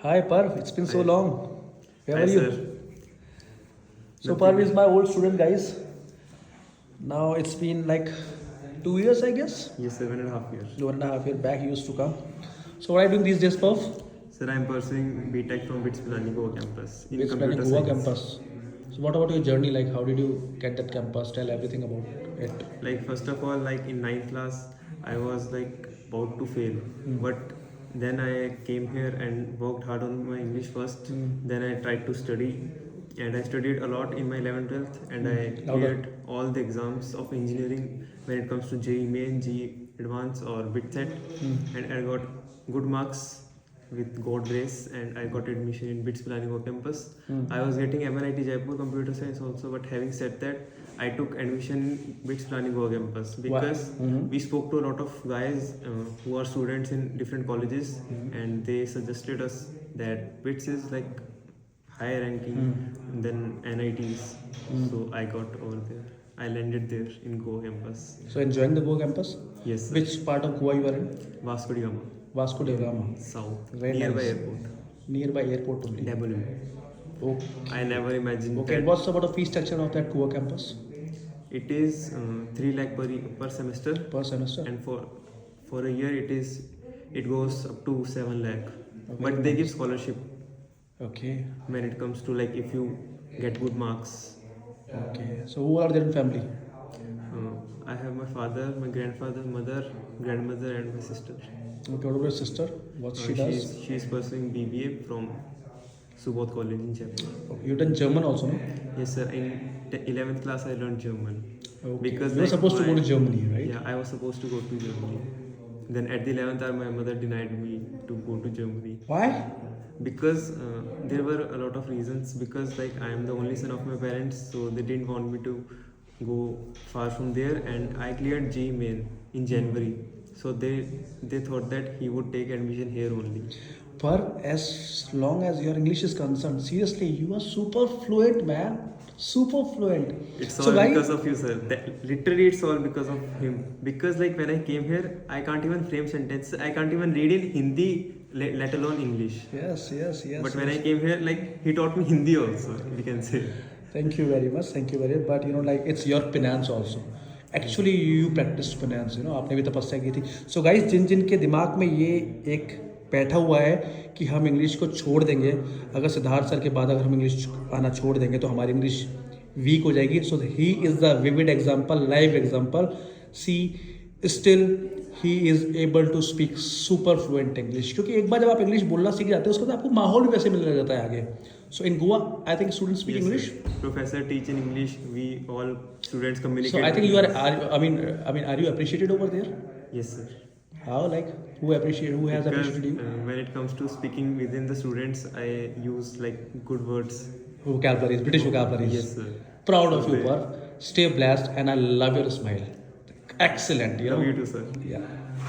Hi Parv, it's been so Hi. long. Where Hi, are sir. you? So Parv is my old student, guys. Now it's been like 2 years, I guess. Yes, 7.5 years. 1.5 year back he used to come. So what are you doing these days, Parv? Sir, I'm pursuing BTech from BITS Pilani Goa campus in It's planning computer Goa science. campus. So what about your journey? Like how did you get that campus? Tell everything about it. Like first of all, like in ninth class, I was like about to fail, but then I came here and worked hard on my English first. Then I tried to study, and I studied a lot in my 11th, 12th, and I Louder. cleared all the exams of engineering when it comes to JEE Main, JEE Advanced, or BITSET, and I got good marks with God grace, and I got admission in BITS Pilani Goa campus. I was getting MNIT Jaipur computer science also, but having said that, I took admission in BITS Pilani Goa campus because we spoke to a lot of guys who are students in different colleges, and they suggested us that BITS is like higher ranking than NITs. So I got over there. I landed there in Goa campus. So enjoying the Goa campus? Yes, sir. Which part of Goa you are in? Vasco da Gama, Vasco da Gama. south, Very nearby nice. airport. Nearby airport only. W. Okay. I never imagined Okay. And that. what's about the fee structure of that Goa campus It is 3 lakh per semester, per semester? and for a year it goes up to 7 lakh. Okay. But they give scholarship Okay. when it comes to like if you get good marks. Okay. So who are there in family? I have my father, my grandfather, mother, grandmother, and my sister. Okay. What about your sister? What she does? She is pursuing BBA from Subodh College in Jaipur. Okay. You done German also, no? Yes, sir. In 11th class, I learned German. Okay. Because You were like, supposed to go to Germany, right? Yeah, I was supposed to go to Germany. Then at the 11th hour, my mother denied me to go to Germany Why? because there were a lot of reasons. Because like I am the only son of my parents, so they didn't want me to go far from there. And I cleared JEE Main in January, so they thought that he would take admission here only. But as long as your English is concerned, seriously, you are super fluent, man. Super fluent. It's So all guys, because of you, sir. Literally, it's all because of him. Because like when I came here, I can't even frame sentences. I can't even read in Hindi, let alone English. yes. But when I came here, like he taught me Hindi also. We can say. Thank you very much. Thank you very much. But like it's your finance also. Actually, you practice finance. आपने भी तपस्या की थी. So guys, जिन जिन के दिमाग में ये एक बैठा हुआ है कि हम इंग्लिश को छोड़ देंगे, अगर सिद्धार्थ सर के बाद अगर हम इंग्लिश आना छोड़ देंगे तो हमारी इंग्लिश वीक हो जाएगी. So he is the vivid example, live example. See still he is able to speak super fluent English, क्योंकि एक बार जब आप इंग्लिश बोलना सीख जाते हो उसके बाद आपको माहौल भी वैसे मिलने लग जाता है आगे. So in Goa I think students speak Yes, English. sir. Professor teach in English. We all students communicate. So I think in you are, English. are you appreciated over there? Yes, sir. How, like, who has Because appreciated you? when it comes to speaking within the students, I use like good words. Vocabularies, British vocabularies. Yes, sir. Proud of you, Parv. Stay blessed, and I love your smile. Excellent, Love you too, sir. Yeah.